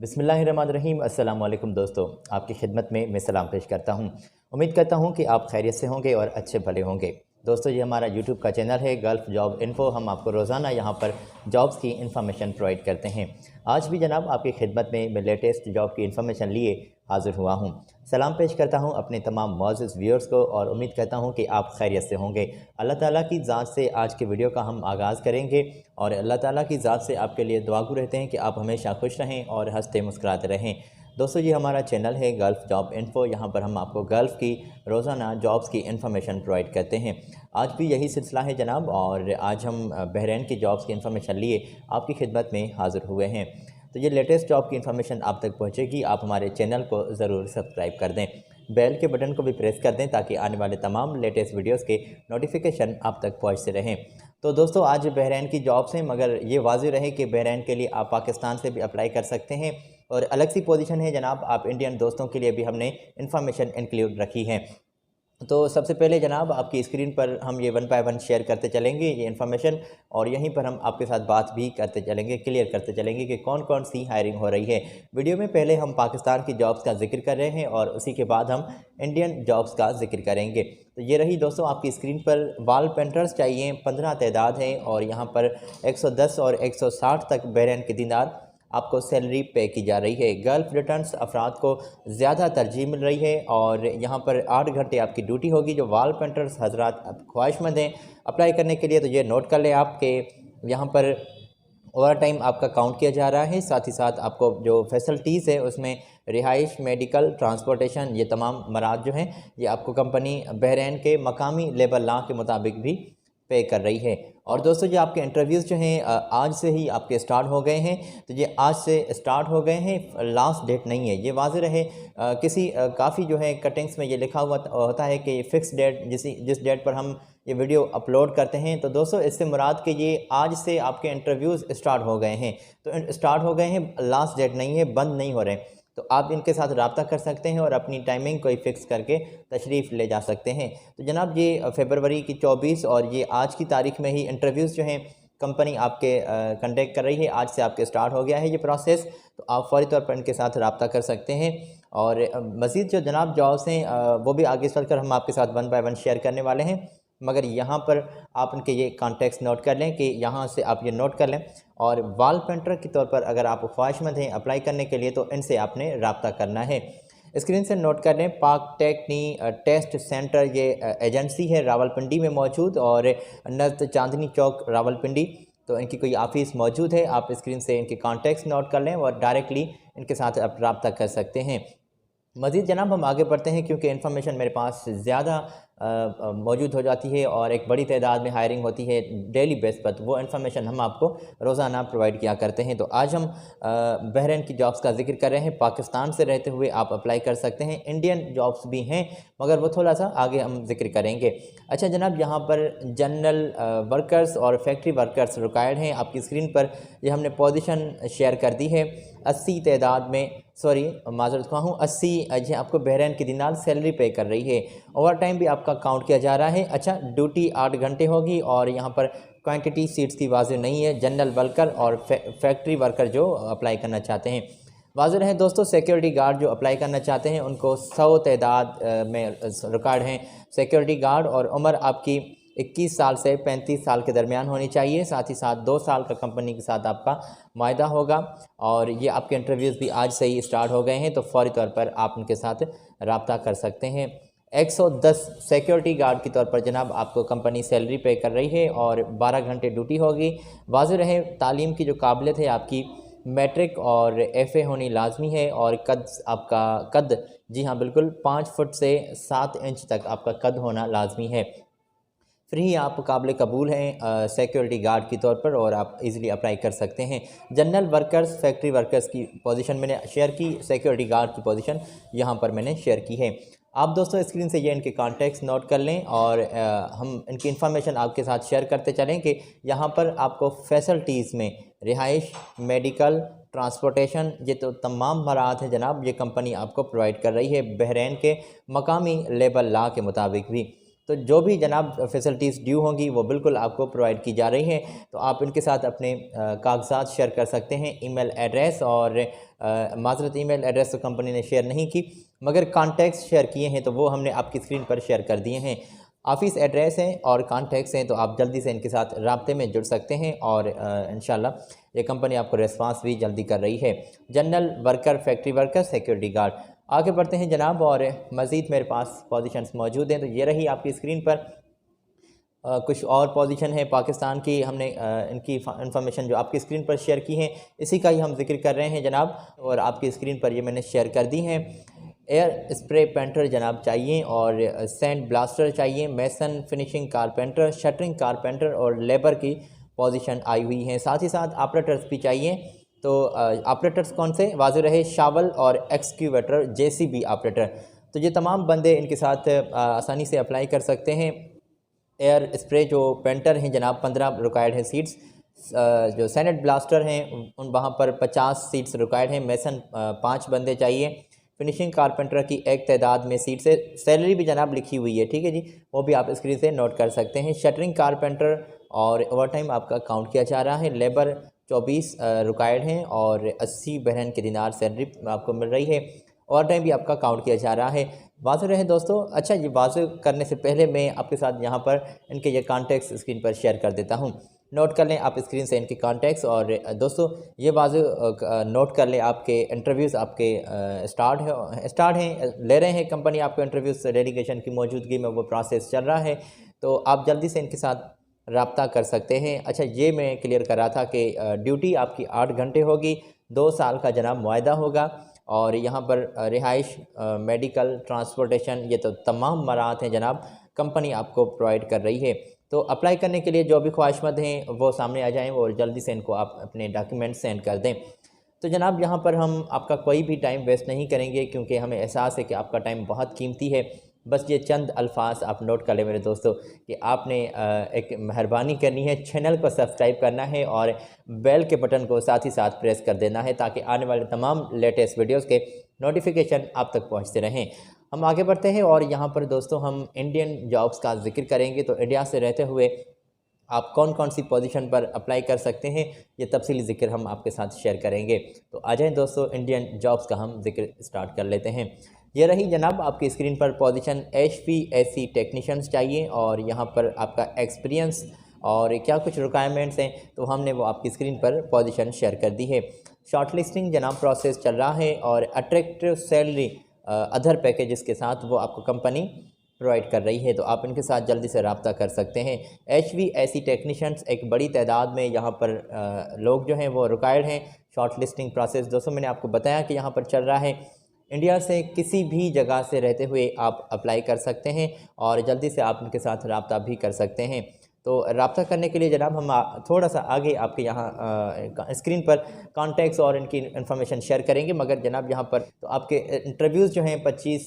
बिस्मिल्लाहिर्रहमानिर्रहीम। अस्सलाम वालेकुम दोस्तों, आपकी खिदमत में मैं सलाम पेश करता हूँ। उम्मीद करता हूँ कि आप खैरियत से होंगे और अच्छे भले होंगे। दोस्तों, ये हमारा यूट्यूब का चैनल है गल्फ़ जॉब इन्फ़ो। हम आपको रोज़ाना यहाँ पर जॉब्स की इन्फॉर्मेशन प्रोवाइड करते हैं। आज भी जनाब आपकी खिदमत में मैं लेटेस्ट जॉब की इन्फॉर्मेशन लिए हाज़िर हुआ हूँ। सलाम पेश करता हूँ अपने तमाम मुअज़्ज़िज़ व्यूअर्स को और उम्मीद करता हूँ कि आप खैरियत से होंगे। अल्लाह ताला की ज़ात से आज के वीडियो का हम आगाज़ करेंगे और अल्लाह ताला की ज़ात से आपके लिए दुआगो रहते हैं कि आप हमेशा खुश रहें और हंसते मुस्कुराते रहें। दोस्तों, ये हमारा चैनल है गल्फ़ जॉब इन्फ़ो। यहाँ पर हम आपको गल्फ़ की रोज़ाना जॉब्स की इन्फॉर्मेशन प्रोवाइड करते हैं। आज भी यही सिलसिला है जनाब, और आज हम बहरीन की जॉब्स की इन्फॉर्मेशन लिए आपकी खिदमत में हाज़िर हुए हैं। तो ये लेटेस्ट जॉब की इन्फॉर्मेशन आप तक पहुँचेगी। आप हमारे चैनल को ज़रूर सब्सक्राइब कर दें, बेल के बटन को भी प्रेस कर दें ताकि आने वाले तमाम लेटेस्ट वीडियोस के नोटिफिकेशन आप तक पहुंचते रहें। तो दोस्तों, आज बहरीन की जॉब्स हैं, मगर ये वाज़ेह रहे कि बहरीन के लिए आप पाकिस्तान से भी अप्लाई कर सकते हैं और अलग सी पोजीशन है जनाब, आप इंडियन दोस्तों के लिए भी हमने इन्फॉर्मेशन इंक्लूड रखी है। तो सबसे पहले जनाब आपकी स्क्रीन पर हम ये वन बाय वन शेयर करते चलेंगे ये इन्फॉर्मेशन, और यहीं पर हम आपके साथ बात भी करते चलेंगे, क्लियर करते चलेंगे कि कौन कौन सी हायरिंग हो रही है। वीडियो में पहले हम पाकिस्तान की जॉब्स का जिक्र कर रहे हैं और उसी के बाद हम इंडियन जॉब्स का जिक्र करेंगे। तो ये रही दोस्तों आपकी स्क्रीन पर वॉल पेंटर्स चाहिए, 15 तादाद है और यहाँ पर 110 और 160 तक बहरीन के दिनार आपको सैलरी पे की जा रही है। गल्फ़ रिटर्न्स अफराद को ज़्यादा तरजीह मिल रही है और यहाँ पर 8 घंटे आपकी ड्यूटी होगी। जो वॉल पेंटर्स हजरात ख्वाहिशमंद हैं अप्लाई करने के लिए, तो ये नोट कर लें आप कि यहाँ पर ओवर टाइम आपका काउंट किया जा रहा है। साथ ही साथ आपको जो फैसिलिटीज़ है उसमें रिहाइश, मेडिकल, ट्रांसपोर्टेशन, ये तमाम मराद जो हैं ये आपको कंपनी बहरीन के मकामी लेबर लॉ के मुताबिक भी पे कर रही है। और दोस्तों, जो आपके इंटरव्यूज़ जो हैं आज से ही आपके स्टार्ट हो गए हैं। तो ये आज से स्टार्ट हो गए हैं, लास्ट डेट नहीं है। ये वाज़ेह रहे, किसी काफ़ी जो है कटिंग्स में ये लिखा हुआ होता है कि फ़िक्स डेट, जिस डेट पर हम ये वीडियो अपलोड करते हैं। तो दोस्तों, इससे मुराद कि ये आज से आपके इंटरव्यूज़ स्टार्ट हो गए हैं। तो स्टार्ट हो गए हैं, लास्ट डेट नहीं है, बंद नहीं हो रहे। तो आप इनके साथ रब्ता कर सकते हैं और अपनी टाइमिंग कोई फ़िक्स करके तशरीफ़ ले जा सकते हैं। तो जनाब, ये फरवरी की 24 और ये आज की तारीख में ही इंटरव्यूज़ जो हैं कंपनी आपके कंडक्ट कर रही है। आज से आपके स्टार्ट हो गया है ये प्रोसेस, तो आप फ़ौरी तौर पर इनके साथ रब्ता कर सकते हैं। और मज़ीद जो जनाब जॉब्स हैं वो भी आगे चलकर हम आपके साथ वन बाय वन शेयर करने वाले हैं। मगर यहाँ पर आप उनके ये कॉन्टेक्स्ट नोट कर लें कि यहाँ से आप ये नोट कर लें। और वॉल पेंटर के तौर पर अगर आप ख्वाहिशमंद हैं अप्लाई करने के लिए, तो इनसे आपने रब्ता करना है। स्क्रीन से नोट कर लें, पाक टेक्नी टेस्ट सेंटर ये एजेंसी है रावलपिंडी में मौजूद और नज़द चांदनी चौक रावलपिंडी। तो इनकी कोई ऑफिस मौजूद है, आप स्क्रीन से इनके कॉन्टेक्स्ट नोट कर लें और डायरेक्टली इनके साथ आप रब्ता कर सकते हैं। मज़ीद जनाब हम आगे बढ़ते हैं, क्योंकि इन्फॉर्मेशन मेरे पास ज़्यादा मौजूद हो जाती है और एक बड़ी तादाद में हायरिंग होती है डेली बेस पर, तो वो इन्फॉर्मेशन हम आपको रोज़ाना प्रोवाइड किया करते हैं। तो आज हम बहरीन की जॉब्स का जिक्र कर रहे हैं। पाकिस्तान से रहते हुए आप अप्लाई कर सकते हैं। इंडियन जॉब्स भी हैं, मगर वो थोड़ा सा आगे हम जिक्र करेंगे। अच्छा जनाब, यहाँ पर जनरल वर्कर्स और फैक्ट्री वर्कर्स रिक्वायर्ड हैं। आपकी स्क्रीन पर ये हमने पोजीशन शेयर कर दी है। 80 तादाद में, सॉरी माजरत ख्वाह हूँ, 80 जो आपको बहरीन की दिनार सैलरी पे कर रही है। ओवर टाइम भी आपका काउंट किया जा रहा है। अच्छा, ड्यूटी 8 घंटे होगी और यहाँ पर क्वांटिटी सीट्स की वाज़ेह नहीं है। जनरल वर्कर और फैक्ट्री वर्कर जो अप्लाई करना चाहते हैं वाज़ेह रहे। दोस्तों, सिक्योरिटी गार्ड जो अप्लाई करना चाहते हैं उनको 100 तादाद में रिकॉर्ड हैं सिक्योरिटी गार्ड, और उम्र आपकी 21 साल से 35 साल के दरमियान होनी चाहिए। साथ ही साथ 2 साल का कंपनी के साथ आपका मायदा होगा और ये आपके इंटरव्यूज़ भी आज से ही स्टार्ट हो गए हैं, तो फ़ौरी तौर पर आप उनके साथ रब्ता कर सकते हैं। 110 सिक्योरिटी गार्ड के तौर पर जनाब आपको कंपनी सैलरी पे कर रही है और 12 घंटे ड्यूटी होगी। वाज़ेह रहे, तालीम की जो काबिलियत है आपकी मैट्रिक और FA होनी लाजमी है। और कद आपका कद, जी हाँ बिल्कुल, 5 फुट से 7 इंच तक आपका कद होना लाजमी है। फ्री आप काबिल कबूल हैं सिक्योरिटी गार्ड के तौर पर और आप इजीली अप्लाई कर सकते हैं। जनरल वर्कर्स, फैक्ट्री वर्कर्स की पोजीशन मैंने शेयर की, सिक्योरिटी गार्ड की पोजीशन यहाँ पर मैंने शेयर की है। आप दोस्तों स्क्रीन से ये इनके कॉन्टेक्ट्स नोट कर लें और हम इनकी इन्फॉर्मेशन आपके साथ शेयर करते चलें कि यहाँ पर आपको फैसिलिटीज़ में रिहाइश, मेडिकल, ट्रांसपोर्टेशन, ये तो तमाम मराहत हैं जनाब, ये कंपनी आपको प्रोवाइड कर रही है बहरीन के मकामी लेबर लॉ के मुताबिक भी। तो जो भी जनाब फैसिलिटीज़ ड्यू होंगी वो बिल्कुल आपको प्रोवाइड की जा रही हैं। तो आप इनके साथ अपने कागजात शेयर कर सकते हैं, ईमेल एड्रेस और माज़रत ईमेल एड्रेस तो कंपनी ने शेयर नहीं की, मगर कॉन्टैक्ट्स शेयर किए हैं, तो वो हमने आपकी स्क्रीन पर शेयर कर दिए हैं। ऑफ़िस एड्रेस हैं और कॉन्टैक्ट्स हैं, तो आप जल्दी से इनके साथ राब्ते में जुड़ सकते हैं और इंशाल्लाह ये कंपनी आपको रिस्पांस भी जल्दी कर रही है। General worker, factory worker, security guard. आगे बढ़ते हैं जनाब और मज़ीद मेरे पास पोजीशंस मौजूद हैं। तो ये रही आपकी स्क्रीन पर कुछ और पोजीशन है पाकिस्तान की, हमने इनकी इंफॉर्मेशन जो आपकी स्क्रीन पर शेयर की हैं इसी का ही हम जिक्र कर रहे हैं जनाब, और आपकी स्क्रीन पर ये मैंने शेयर कर दी हैं। एयर स्प्रे पेंटर जनाब चाहिए और सैंड ब्लास्टर चाहिए, mason finishing carpenter, shuttering carpenter और लेबर की पोजीशन आई हुई हैं। साथ ही साथ ऑपरेटर्स भी चाहिए। तो ऑपरेटर्स कौन से वाज़ेह रहे, शावल और एक्सक्यूवेटर, JCB ऑपरेटर। तो ये तमाम बंदे इनके साथ आसानी से अप्लाई कर सकते हैं। एयर स्प्रे जो पेंटर हैं जनाब 15 रिक्वायर्ड हैं सीट्स, जो सैंड ब्लास्टर हैं उन वहाँ पर 50 सीट्स रिक्वायर्ड हैं, मेसन 5 बंदे चाहिए, फिनिशिंग कारपेंटर की एक तादाद में सीट से, सैलरी भी जनाब लिखी हुई है, ठीक है जी, वो भी आप स्क्रीन से नोट कर सकते हैं। शटरिंग कारपेंटर और ओवर टाइम आपका काउंट किया जा रहा है। लेबर 24 रिक्वायर्ड हैं और 80 बहरैन के दिनार सैलरी आपको मिल रही है। ओवर टाइम भी आपका काउंट किया जा रहा है। वाज़ेह रहे दोस्तों। अच्छा, ये वाज़ेह करने से पहले मैं आपके साथ यहाँ पर इनके ये कॉन्टैक्ट्स स्क्रीन पर शेयर कर देता हूँ, नोट कर लें आप स्क्रीन से इनके कॉन्टैक्ट्स। और दोस्तों ये वाज़ेह नोट कर लें, आपके इंटरव्यूज़ आपके स्टार्ट हैं, ले रहे हैं कंपनी आपको इंटरव्यूज़, डेलीगेशन की मौजूदगी में वो प्रोसेस चल रहा है, तो आप जल्दी से इनके साथ रब्ता कर सकते हैं। अच्छा, ये मैं क्लियर कर रहा था कि ड्यूटी आपकी 8 घंटे होगी, 2 साल का जनाब मुआहदा होगा और यहाँ पर रिहाइश, मेडिकल, ट्रांसपोर्टेशन, ये तो तमाम मराहत हैं जनाब कंपनी आपको प्रोवाइड कर रही है। तो अप्लाई करने के लिए जो भी ख्वाहिशमंद हैं वो सामने आ जाएं और जल्दी से इनको आप अपने डॉक्यूमेंट सेंड कर दें। तो जनाब यहाँ पर हम आपका कोई भी टाइम वेस्ट नहीं करेंगे, क्योंकि हमें एहसास है कि आपका टाइम बहुत कीमती है। बस ये चंद अल्फाज आप नोट कर लें मेरे दोस्तों कि आपने एक मेहरबानी करनी है, चैनल को सब्सक्राइब करना है और बेल के बटन को साथ ही साथ प्रेस कर देना है, ताकि आने वाले तमाम लेटेस्ट वीडियोस के नोटिफिकेशन आप तक पहुंचते रहें। हम आगे बढ़ते हैं और यहाँ पर दोस्तों हम इंडियन जॉब्स का जिक्र करेंगे। तो इंडिया से रहते हुए आप कौन कौन सी पोजीशन पर अप्लाई कर सकते हैं, ये तफसीली ज़िक्र हम आपके साथ शेयर करेंगे। तो आ जाएँ दोस्तों, इंडियन जॉब्स का हम जिक्र स्टार्ट कर लेते हैं। ये रही जनाब आपकी स्क्रीन पर पोजीशन, HVAC टेक्नीशियंस चाहिए और यहाँ पर आपका एक्सपीरियंस और क्या कुछ रिक्वायरमेंट्स हैं तो हमने वो आपकी स्क्रीन पर पोजीशन शेयर कर दी है। शॉर्टलिस्टिंग जनाब प्रोसेस चल रहा है और अट्रैक्टिव सैलरी अदर पैकेजेस के साथ वो आपको कंपनी प्रोवाइड कर रही है, तो आप इनके साथ जल्दी से रब्ता कर सकते हैं। HVAC टेक्नीशियंस एक बड़ी तादाद में यहाँ पर लोग जो हैं वो रिक्वायर्ड हैं। शॉर्ट लिस्टिंग प्रोसेस दोस्तों मैंने आपको बताया कि यहाँ पर चल रहा है। इंडिया से किसी भी जगह से रहते हुए आप अप्लाई कर सकते हैं और जल्दी से आप इनके साथ रब्ता भी कर सकते हैं। तो रब्ता करने के लिए जनाब हम थोड़ा सा आगे आपके यहाँ स्क्रीन पर कॉन्टैक्ट्स और इनकी इन्फॉर्मेशन शेयर करेंगे, मगर जनाब यहाँ पर तो आपके इंटरव्यूज़ जो हैं 25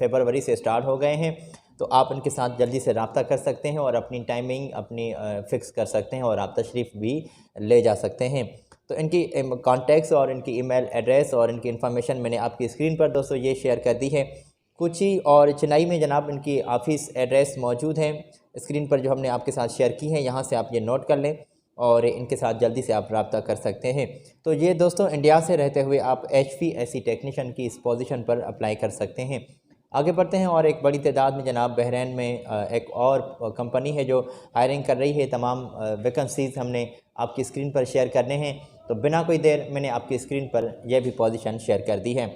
फरवरी से स्टार्ट हो गए हैं, तो आप इनके साथ जल्दी से रब्ता कर सकते हैं और अपनी टाइमिंग अपनी फ़िक्स कर सकते हैं और आप तशरीफ़ भी ले जा सकते हैं। तो इनकी कॉन्टैक्ट्स और इनकी ईमेल एड्रेस और इनकी इन्फॉर्मेशन मैंने आपकी स्क्रीन पर दोस्तों ये शेयर कर दी है। कोची और चेन्नई में जनाब इनकी ऑफ़िस एड्रेस मौजूद हैं स्क्रीन पर जो हमने आपके साथ शेयर की हैं, यहाँ से आप ये नोट कर लें और इनके साथ जल्दी से आप रब्ता कर सकते हैं। तो ये दोस्तों इंडिया से रहते हुए आप HVAC टेक्नीशियन की इस पोजीशन पर अप्लाई कर सकते हैं। आगे बढ़ते हैं और एक बड़ी तादाद में जनाब बहरैन में एक और कंपनी है जो हायरिंग कर रही है। तमाम वैकेंसीज़ हमने आपकी स्क्रीन पर शेयर करने हैं, तो बिना कोई देर मैंने आपकी स्क्रीन पर यह भी पोजीशन शेयर कर दी है।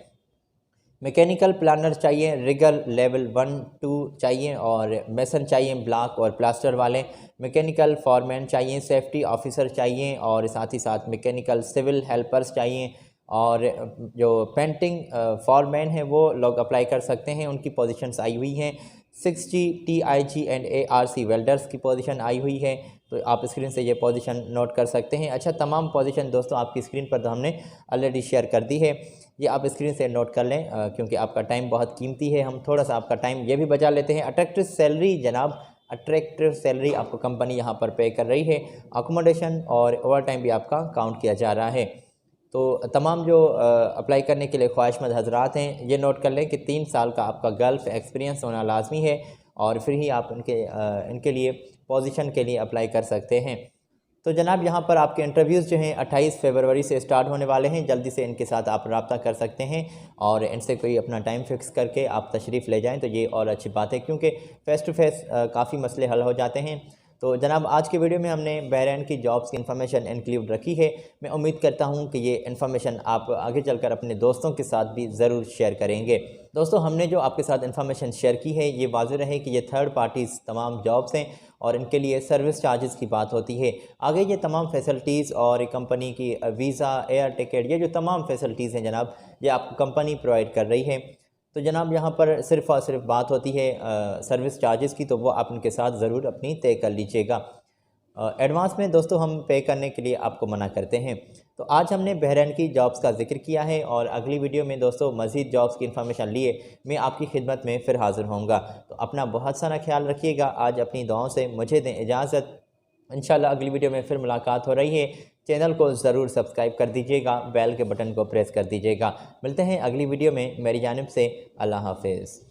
मैकेनिकल प्लानर चाहिए, रिगर लेवल 1-2 चाहिए और मेसन चाहिए ब्लॉक और प्लास्टर वाले, मैकेनिकल फॉरमैन चाहिए, सेफ्टी ऑफिसर चाहिए और साथ ही साथ मैकेनिकल सिविल हेल्पर्स चाहिए और जो पेंटिंग फॉरमैन है वो लोग अप्लाई कर सकते हैं, उनकी पोजीशंस आई हुई हैं। 6G TIG and ARC welders की पोजीशन आई हुई है, तो आप स्क्रीन से ये पोजीशन नोट कर सकते हैं। अच्छा, तमाम पोजीशन दोस्तों आपकी स्क्रीन पर तो हमने ऑलरेडी शेयर कर दी है, ये आप स्क्रीन से नोट कर लें क्योंकि आपका टाइम बहुत कीमती है, हम थोड़ा सा आपका टाइम ये भी बचा लेते हैं। अट्रैक्टिव सैलरी जनाब, अट्रैक्टिव सैलरी आपको कंपनी यहाँ पर पे कर रही है। अकोमोडेशन और ओवर टाइम भी आपका काउंट किया जा रहा है। तो तमाम जो अप्लाई करने के लिए ख्वाहिशमंद हजरात हैं ये नोट कर लें कि 3 साल का आपका गल्फ़ एक्सपीरियंस होना लाजमी है और फिर ही आप इनके लिए पोजीशन के लिए अप्लाई कर सकते हैं। तो जनाब यहाँ पर आपके इंटरव्यूज़ जो हैं 28 फरवरी से स्टार्ट होने वाले हैं। जल्दी से इनके साथ आप रब्ता कर सकते हैं और इनसे कोई अपना टाइम फिक्स करके आप तशरीफ़ ले जाएं तो ये और अच्छी बात है, क्योंकि फ़ेस टू फेस काफ़ी मसले हल हो जाते हैं। तो जनाब आज के वीडियो में हमने बहरीन की जॉब्स की इन्फॉर्मेशन इंक्लूड रखी है। मैं उम्मीद करता हूं कि ये इन्फॉर्मेशन आप आगे चलकर अपने दोस्तों के साथ भी ज़रूर शेयर करेंगे। दोस्तों हमने जो आपके साथ इन्फॉर्मेशन शेयर की है ये वाज़ेह रहे कि ये थर्ड पार्टीज़ तमाम जॉब्स हैं और इनके लिए सर्विस चार्जेस की बात होती है। आगे ये तमाम फैसिलिटीज़ और कंपनी की वीज़ा, एयर टिकट, ये जो तमाम फैसिलिटीज़ हैं जनाब ये आपको कंपनी प्रोवाइड कर रही है। तो जनाब यहाँ पर सिर्फ़ और सिर्फ बात होती है सर्विस चार्जेस की, तो वो आप उनके साथ ज़रूर अपनी तय कर लीजिएगा। एडवांस में दोस्तों हम पे करने के लिए आपको मना करते हैं। तो आज हमने बहरीन की जॉब्स का जिक्र किया है और अगली वीडियो में दोस्तों मज़ीद जॉब्स की इन्फॉर्मेशन लिए मैं आपकी खिदमत में फिर हाज़िर होऊंगा। तो अपना बहुत सारा ख्याल रखिएगा। आज अपनी दुआओं से मुझे दें इजाज़त। इंशाल्लाह अगली वीडियो में फिर मुलाकात हो रही है। चैनल को ज़रूर सब्सक्राइब कर दीजिएगा, बेल के बटन को प्रेस कर दीजिएगा। मिलते हैं अगली वीडियो में। मेरी जानिब से अल्लाह हाफ़िज़।